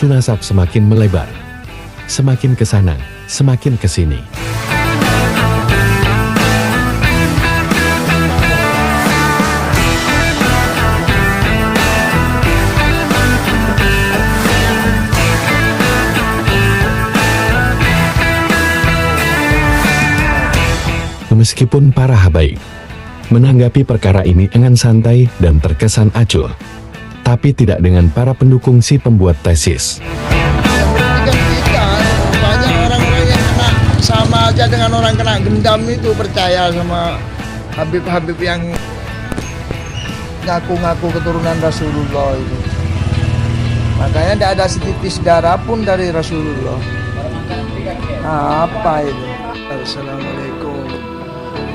isu nasab semakin melebar. Semakin ke sana, semakin ke sini. Meskipun para habaib menanggapi perkara ini dengan santai dan terkesan acuh, tapi tidak dengan para pendukung si pembuat tesis. Banyak orang-orang yang kena sama aja dengan orang kena gendam itu, percaya sama Habib-Habib yang ngaku-ngaku keturunan Rasulullah itu. Makanya tidak ada setitis darah pun dari Rasulullah. Apa itu? Assalamualaikum.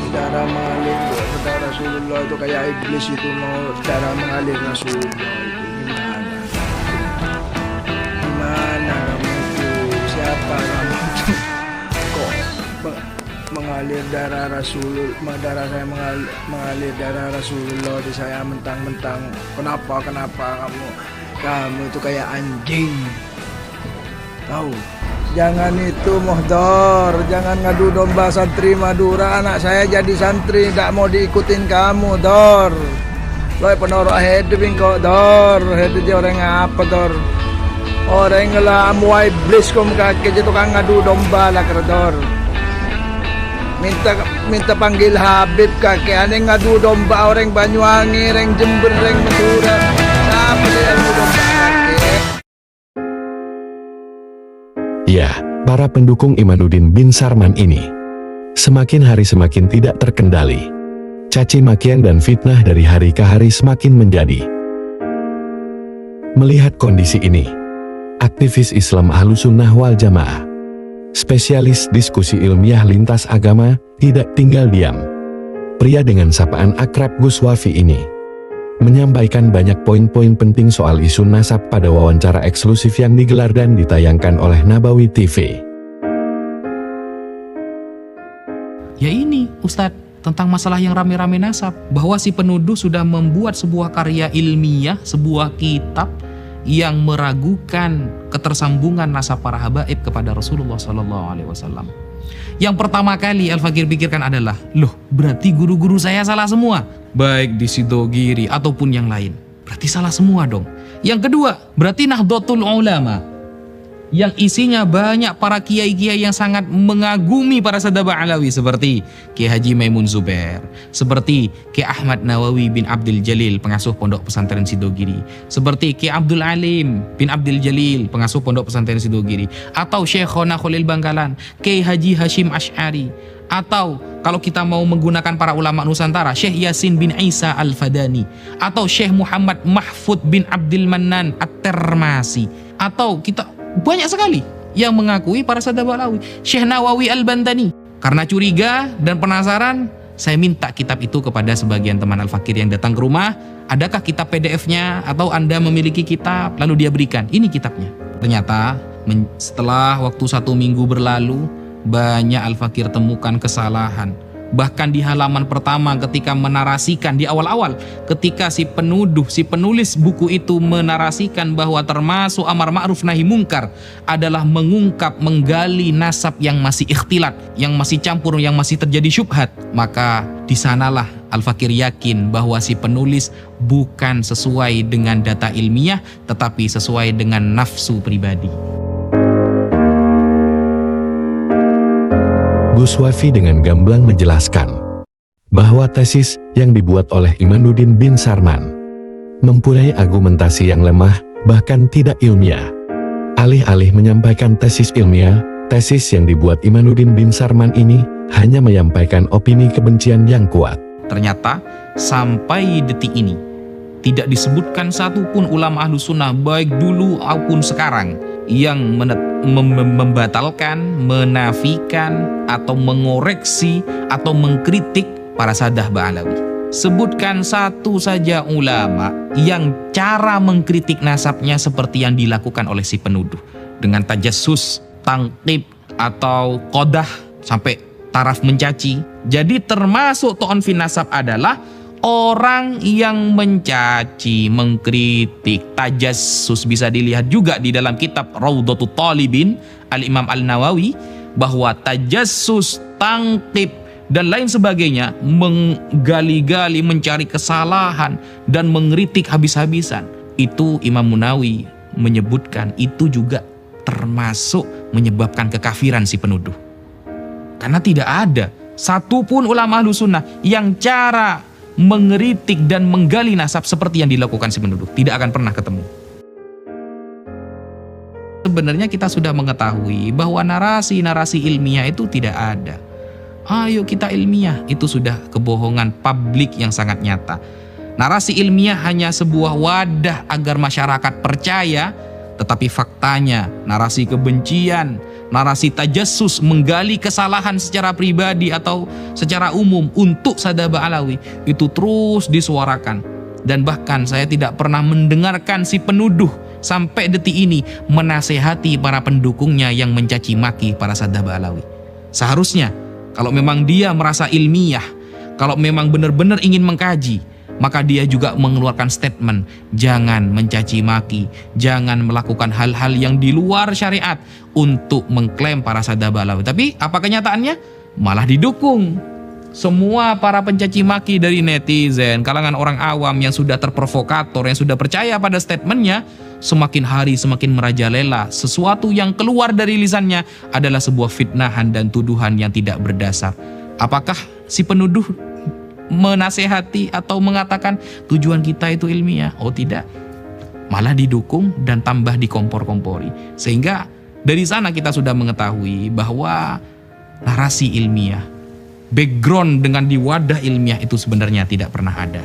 Darah mengalir darah Rasulullah itu kayak iblis itu mau darah mengalir Rasulullah itu gimana kamu itu, siapa kamu itu kok mengalir darah Rasulullah, darah saya mengalir darah Rasulullah di saya mentang-mentang kenapa kamu itu kayak anjing. Tahu, jangan itu Mohdor, jangan ngadu domba santri Madura. Anak saya jadi santri, tidak mau diikutin kamu, Dor. Lo penoro hidup kok, Dor. Hidup dia orang apa, Dor? Orang ngelam muai iblis kom kaki itu kan ngadu domba lah, Dor. Minta panggil Habib kaki, aneh ngadu domba orang Banyuwangi, orang Jember, orang Madura. Siapa dia ngadu domba kaki? Ya, para pendukung Imanuddin bin Sarman ini semakin hari semakin tidak terkendali. Caci makian dan fitnah dari hari ke hari semakin menjadi. Melihat kondisi ini, aktivis Islam Ahlussunnah wal Jamaah, spesialis diskusi ilmiah lintas agama, tidak tinggal diam. Pria dengan sapaan akrab Gus Wafi ini menyampaikan banyak poin-poin penting soal isu nasab pada wawancara eksklusif yang digelar dan ditayangkan oleh Nabawi TV. Ya ini Ustadz, tentang masalah yang rame-rame nasab, bahwa si penuduh sudah membuat sebuah karya ilmiah, sebuah kitab yang meragukan ketersambungan nasab para habaib kepada Rasulullah SAW. Yang pertama kali Al-Fakir pikirkan adalah, loh berarti guru-guru saya salah semua, baik di Sidogiri ataupun yang lain, berarti salah semua dong. Yang kedua, berarti Nahdlatul Ulama yang isinya banyak para kiai-kiai yang sangat mengagumi para Sadaba Alawi, seperti Kiai Haji Maimun Zubair, seperti Kiai Ahmad Nawawi bin Abdul Jalil, pengasuh Pondok Pesantren Sidogiri, seperti Kiai Abdul Alim bin Abdul Jalil, pengasuh Pondok Pesantren Sidogiri, atau Syekhona Khalil Bangkalan, Kiai Haji Hashim Asy'ari, atau kalau kita mau menggunakan para ulama Nusantara, Syekh Yasin bin Isa Al-Fadani, atau Syekh Muhammad Mahfud bin Abdul Mannan At-Termasi, atau kita banyak sekali yang mengakui para Sadaba Alawi. Syekh Nawawi Al-Bantani. Karena curiga dan penasaran, saya minta kitab itu kepada sebagian teman Al-Fakir yang datang ke rumah. Adakah kitab PDF-nya atau Anda memiliki kitab? Lalu dia berikan, ini kitabnya. Ternyata setelah waktu 1 minggu berlalu, banyak Al-Fakir temukan kesalahan. Bahkan di halaman pertama ketika menarasikan di awal-awal, ketika si penulis buku itu menarasikan bahwa termasuk amar ma'ruf nahi mungkar adalah menggali nasab yang masih ikhtilat, yang masih campur, yang masih terjadi syubhat, maka di sanalah Al-Fakir yakin bahwa si penulis bukan sesuai dengan data ilmiah, tetapi sesuai dengan nafsu pribadi. Gus Wafi dengan gamblang menjelaskan bahwa tesis yang dibuat oleh Imanuddin bin Sarman mempunyai argumentasi yang lemah, bahkan tidak ilmiah. Alih-alih menyampaikan tesis ilmiah, tesis yang dibuat Imanuddin bin Sarman ini hanya menyampaikan opini kebencian yang kuat. Ternyata sampai detik ini tidak disebutkan satupun ulama Ahlussunnah baik dulu maupun sekarang yang membatalkan, menafikan, atau mengoreksi, atau mengkritik para Sadah Ba'alawi. Sebutkan satu saja ulama yang cara mengkritik nasabnya seperti yang dilakukan oleh si penuduh, dengan tajassus, tangkib, atau qadah sampai taraf mencaci. Jadi termasuk to'on fin nasab adalah orang yang mencaci, mengkritik, tajassus, bisa dilihat juga di dalam kitab Raudhatul Talibin Al-Imam Al-Nawawi, bahwa tajassus, tangkib, dan lain sebagainya, menggali-gali, mencari kesalahan, dan mengkritik habis-habisan, itu Imam Munawi menyebutkan itu juga termasuk menyebabkan kekafiran si penuduh. Karena tidak ada satupun ulama ahlu sunnah yang cara mengkritik dan menggali nasab seperti yang dilakukan si penuduh. Tidak akan pernah ketemu. Sebenarnya kita sudah mengetahui bahwa narasi-narasi ilmiah itu tidak ada. Ayo kita ilmiah, itu sudah kebohongan publik yang sangat nyata. Narasi ilmiah hanya sebuah wadah agar masyarakat percaya, tetapi faktanya narasi kebencian, narasi tajassus, menggali kesalahan secara pribadi atau secara umum untuk Sadaba Alawi itu terus disuarakan. Dan bahkan saya tidak pernah mendengarkan si penuduh sampai detik ini menasehati para pendukungnya yang mencaci maki para Sadaba Alawi. Seharusnya kalau memang dia merasa ilmiah, kalau memang benar-benar ingin mengkaji, maka dia juga mengeluarkan statement, jangan mencaci maki, jangan melakukan hal-hal yang di luar syariat untuk mengklaim para Sadaba Alawi. Tapi apa kenyataannya? Malah didukung. Semua para pencaci maki dari netizen, kalangan orang awam yang sudah terprovokator, yang sudah percaya pada statementnya, semakin hari semakin merajalela. Sesuatu yang keluar dari lisannya adalah sebuah fitnahan dan tuduhan yang tidak berdasar. Apakah si penuduh menasehati atau mengatakan tujuan kita itu ilmiah? Oh tidak, malah didukung dan tambah dikompor-kompori. Sehingga dari sana kita sudah mengetahui bahwa narasi ilmiah, background dengan di wadah ilmiah itu sebenarnya tidak pernah ada.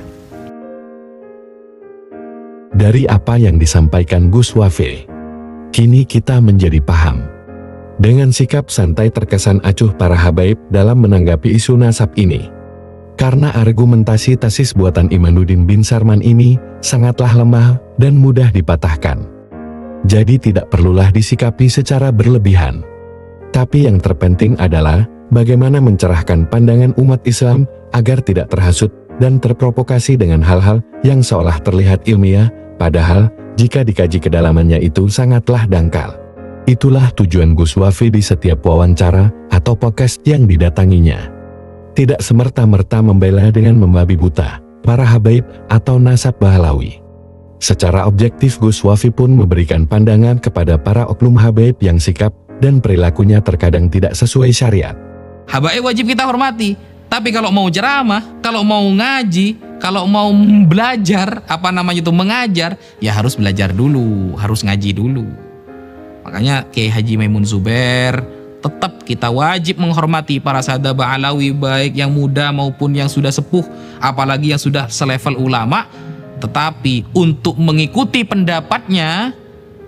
Dari apa yang disampaikan Gus Wafi, kini kita menjadi paham. Dengan sikap santai terkesan acuh para habaib dalam menanggapi isu nasab ini. Karena argumentasi tasis buatan Imanuddin bin Sarman ini sangatlah lemah dan mudah dipatahkan. Jadi tidak perlulah disikapi secara berlebihan. Tapi yang terpenting adalah bagaimana mencerahkan pandangan umat Islam agar tidak terhasut dan terprovokasi dengan hal-hal yang seolah terlihat ilmiah, padahal jika dikaji kedalamannya itu sangatlah dangkal. Itulah tujuan Gus Wafi di setiap wawancara atau podcast yang didatanginya. Tidak semerta-merta membela dengan membabi buta para habaib atau nasab Bahlawi. Secara objektif Gus Wafi pun memberikan pandangan kepada para oknum habaib yang sikap dan perilakunya terkadang tidak sesuai syariat. Habaib wajib kita hormati, tapi kalau mau ceramah, kalau mau ngaji, kalau mau belajar, mengajar, ya harus belajar dulu, harus ngaji dulu. Makanya Kiai Haji Maimun Zubair, tetap kita wajib menghormati para Sadaba Alawi, baik yang muda maupun yang sudah sepuh, apalagi yang sudah selevel ulama. Tetapi untuk mengikuti pendapatnya,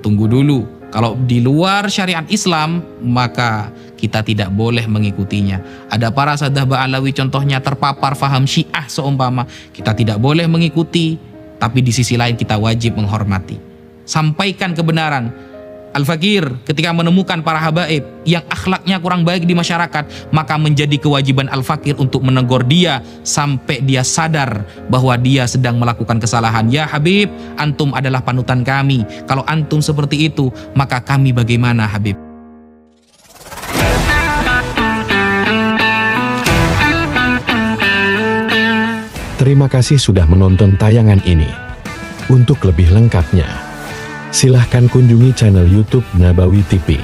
tunggu dulu. Kalau di luar syariat Islam, maka kita tidak boleh mengikutinya. Ada para Sadaba Alawi contohnya terpapar faham Syiah seumpama, kita tidak boleh mengikuti, tapi di sisi lain kita wajib menghormati. Sampaikan kebenaran. Al-Fakir ketika menemukan para habaib yang akhlaknya kurang baik di masyarakat, maka menjadi kewajiban Al-Fakir untuk menegur dia sampai dia sadar bahwa dia sedang melakukan kesalahan. Ya Habib, antum adalah panutan kami. Kalau antum seperti itu, maka kami bagaimana Habib? Terima kasih sudah menonton tayangan ini. Untuk lebih lengkapnya, silahkan kunjungi channel YouTube Nabawi TV.